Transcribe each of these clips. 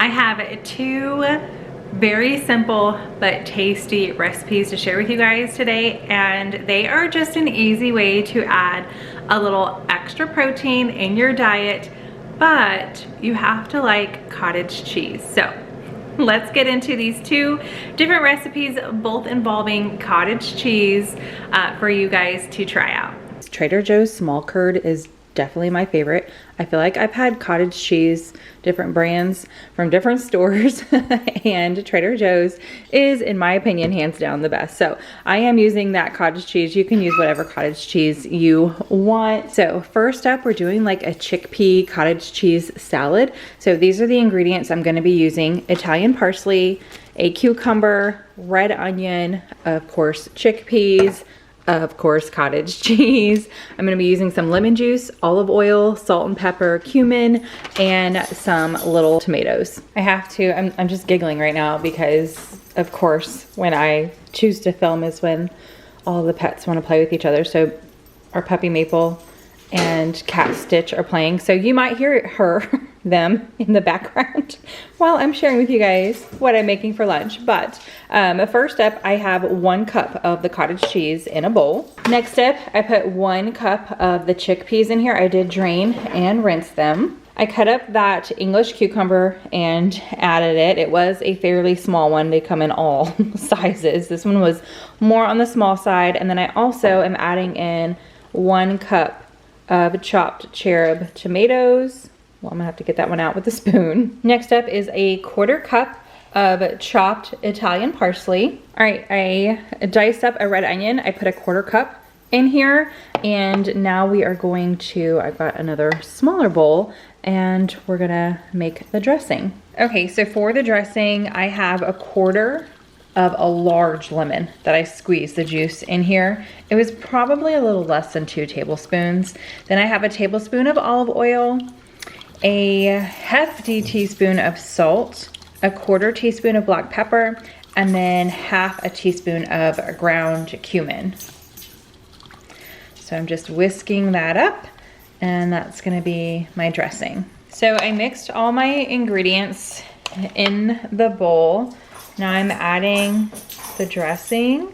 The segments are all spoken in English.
I have two very simple but tasty recipes to share with you guys today, and they are just an easy way to add a little extra protein in your diet, but you have to like cottage cheese. So let's get into these two different recipes, both involving cottage cheese, for you guys to try out. Trader Joe's small curd is definitely my favorite. I feel like I've had cottage cheese, different brands from different stores, and Trader Joe's is, in my opinion, hands down the best. So I am using that cottage cheese. You can use whatever cottage cheese you want. So first up, we're doing like a chickpea cottage cheese salad. So these are the ingredients I'm going to be using: Italian parsley, a cucumber, red onion, of course chickpeas, of course cottage cheese. I'm going to be using some lemon juice, olive oil, salt and pepper, cumin, and some little tomatoes. I have to, I'm just giggling right now because of course when I choose to film is when all the pets want to play with each other. So our puppy Maple and cat Stitch are playing, so you might hear them in the background while I'm sharing with you guys what I'm making for lunch. But first up, I have 1 cup of the cottage cheese in a bowl. Next up, I put 1 cup of the chickpeas in here. I did drain and rinse them. I cut up that English cucumber and added it. It was a fairly small one. They come in all sizes. This one was more on the small side. And then I also am adding in 1 cup of chopped cherub tomatoes. Well, I'm gonna have to get that one out with a spoon. Next up is a 1/4 cup of chopped Italian parsley. All right, I diced up a red onion. I put a 1/4 cup in here, and now we are going to, I've got another smaller bowl, and we're gonna make the dressing. Okay, so for the dressing, I have a 1/4 of a large lemon that I squeezed the juice in here. It was probably a little less than 2 tablespoons. Then I have a tablespoon of olive oil, a hefty teaspoon of salt, a 1/4 teaspoon of black pepper, and then 1/2 teaspoon of ground cumin. So I'm just whisking that up, and that's gonna be my dressing. So I mixed all my ingredients in the bowl. Now I'm adding the dressing.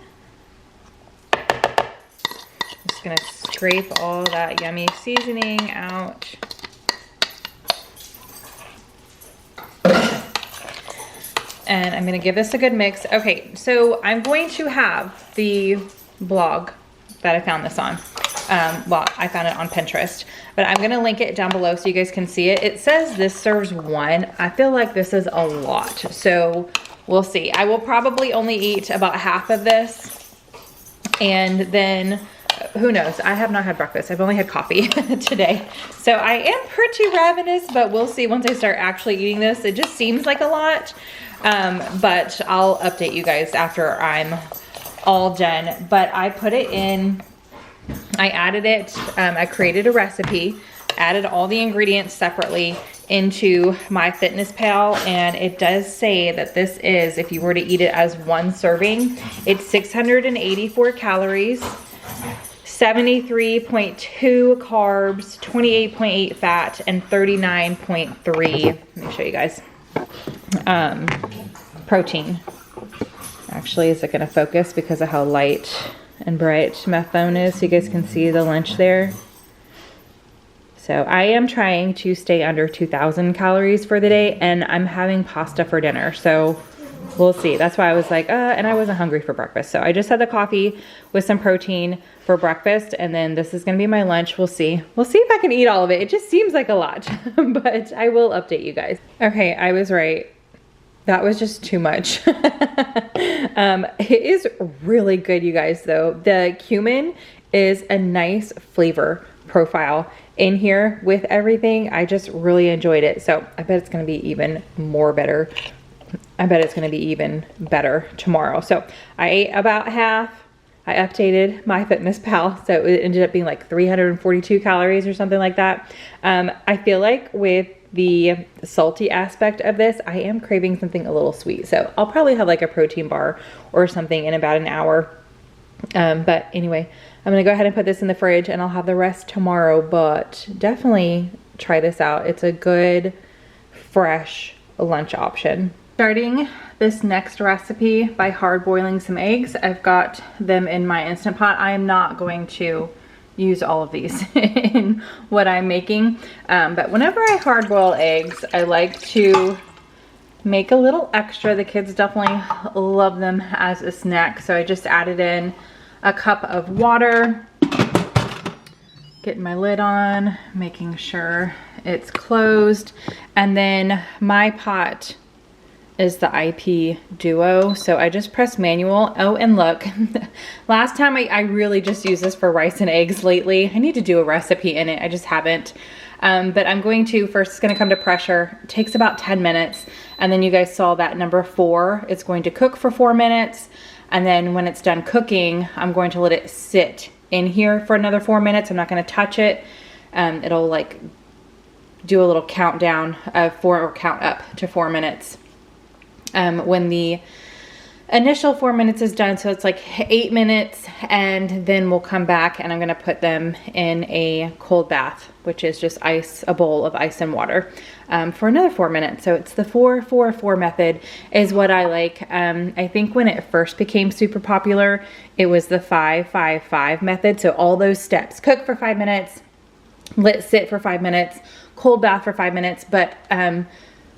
Just gonna scrape all that yummy seasoning out. And I'm gonna give this a good mix. Okay, so I'm going to have the blog that I found this on. Well, I found it on Pinterest, but I'm gonna link it down below so you guys can see it. It says this serves 1. I feel like this is a lot, so we'll see. I will probably only eat about 1/2 of this, and then who knows? I have not had breakfast. I've only had coffee today. So I am pretty ravenous, but we'll see once I start actually eating this. It just seems like a lot, but I'll update you guys after I'm all done. But I put it in, I added it, I created a recipe, added all the ingredients separately into MyFitnessPal, and it does say that this is, if you were to eat it as 1 serving, it's 684 calories, 73.2 carbs, 28.8 fat, and 39.3, let me show you guys, protein. Actually, is it gonna focus because of how light and bright my phone is, so you guys can see the lunch there? So I am trying to stay under 2,000 calories for the day, and I'm having pasta for dinner. So we'll see. That's why I was like, and I wasn't hungry for breakfast. So I just had the coffee with some protein for breakfast, and then this is gonna be my lunch. We'll see. We'll see if I can eat all of it. It just seems like a lot, but I will update you guys. Okay, I was right. That was just too much. It is really good, you guys, though. The cumin is a nice flavor profile in here with everything. I just really enjoyed it. So I bet it's gonna be even more better. I bet it's gonna be even better tomorrow. So I ate about 1/2. I updated MyFitnessPal, so it ended up being like 342 calories or something like that. I feel like with the salty aspect of this, I am craving something a little sweet. So I'll probably have like a protein bar or something in about an hour. But anyway, I'm gonna go ahead and put this in the fridge, and I'll have the rest tomorrow, but definitely try this out. It's a good, fresh lunch option. Starting this next recipe by hard boiling some eggs. I've got them in my Instant Pot. I am not going to use all of these in what I'm making, but whenever I hard boil eggs, I like to make a little extra. The kids definitely love them as a snack, so I just added in a cup of water, getting my lid on, making sure it's closed, and then my pot is the IP Duo, so I just press manual. Oh, and look, last time I really just used this for rice and eggs. Lately I need to do a recipe in it, I just haven't. But I'm going to, first it's gonna come to pressure. It takes about 10 minutes. And then you guys saw that number 4, it's going to cook for 4 minutes. And then when it's done cooking, I'm going to let it sit in here for another 4 minutes. I'm not gonna touch it. It'll like do a little countdown of 4, or count up to 4 minutes. When the initial 4 minutes is done, so it's like 8 minutes, and then we'll come back and I'm gonna put them in a cold bath, which is just ice, a bowl of ice and water, for another 4 minutes. So it's the 4-4-4 method is what I like. I think when it first became super popular, it was the 5-5-5 method. So all those steps: cook for 5 minutes, let sit for 5 minutes, cold bath for 5 minutes. But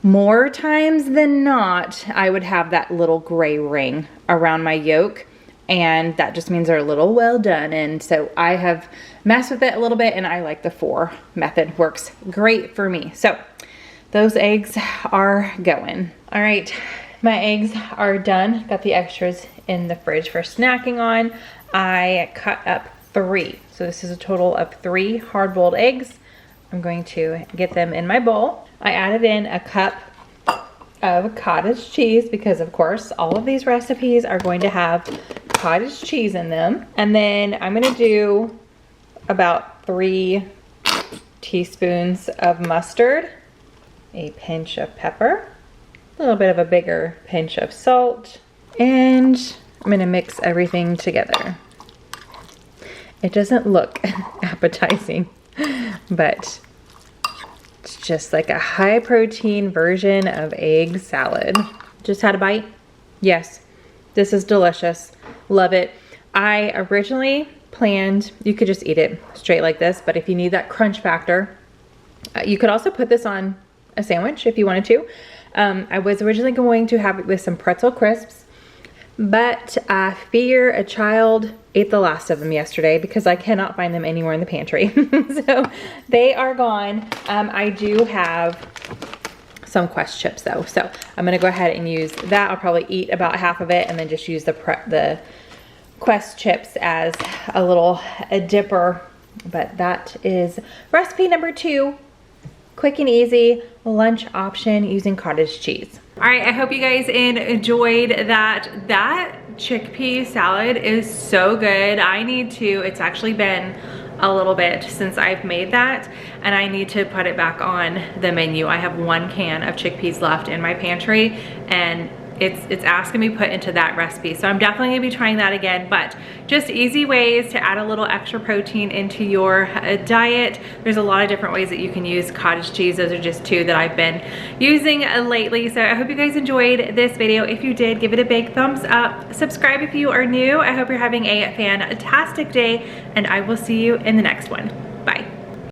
more times than not, I would have that little gray ring around my yolk, and that just means they're a little well done. And so I have messed with it a little bit, and I like the 4 method. Works great for me. So those eggs are going. All right, my eggs are done. Got the extras in the fridge for snacking on. I cut up 3. So this is a total of 3 hard-boiled eggs. I'm going to get them in my bowl. I added in a cup of cottage cheese because, of course, all of these recipes are going to have cottage cheese in them. And then I'm gonna do about 3 teaspoons of mustard, a pinch of pepper, a little bit of a bigger pinch of salt, and I'm gonna mix everything together. It doesn't look appetizing, but it's just like a high protein version of egg salad. Just had a bite. Yes, this is delicious. Love it. I originally planned, you could just eat it straight like this, but if you need that crunch factor, you could also put this on a sandwich if you wanted to. I was originally going to have it with some pretzel crisps, but I fear a child ate the last of them yesterday because I cannot find them anywhere in the pantry. So they are gone. I do have some Quest chips though, so I'm gonna go ahead and use that. I'll probably eat about half of it and then just use the Quest chips as a dipper. But that is recipe number 2. Quick and easy lunch option using cottage cheese. All right, I hope you guys enjoyed that. That chickpea salad is so good. It's actually been a little bit since I've made that, and I need to put it back on the menu. I have 1 can of chickpeas left in my pantry, and it's asking me put into that recipe. So I'm definitely gonna be trying that again, but just easy ways to add a little extra protein into your diet. There's a lot of different ways that you can use cottage cheese. Those are just 2 that I've been using lately. So I hope you guys enjoyed this video. If you did, give it a big thumbs up. Subscribe if you are new. I hope you're having a fantastic day, and I will see you in the next one.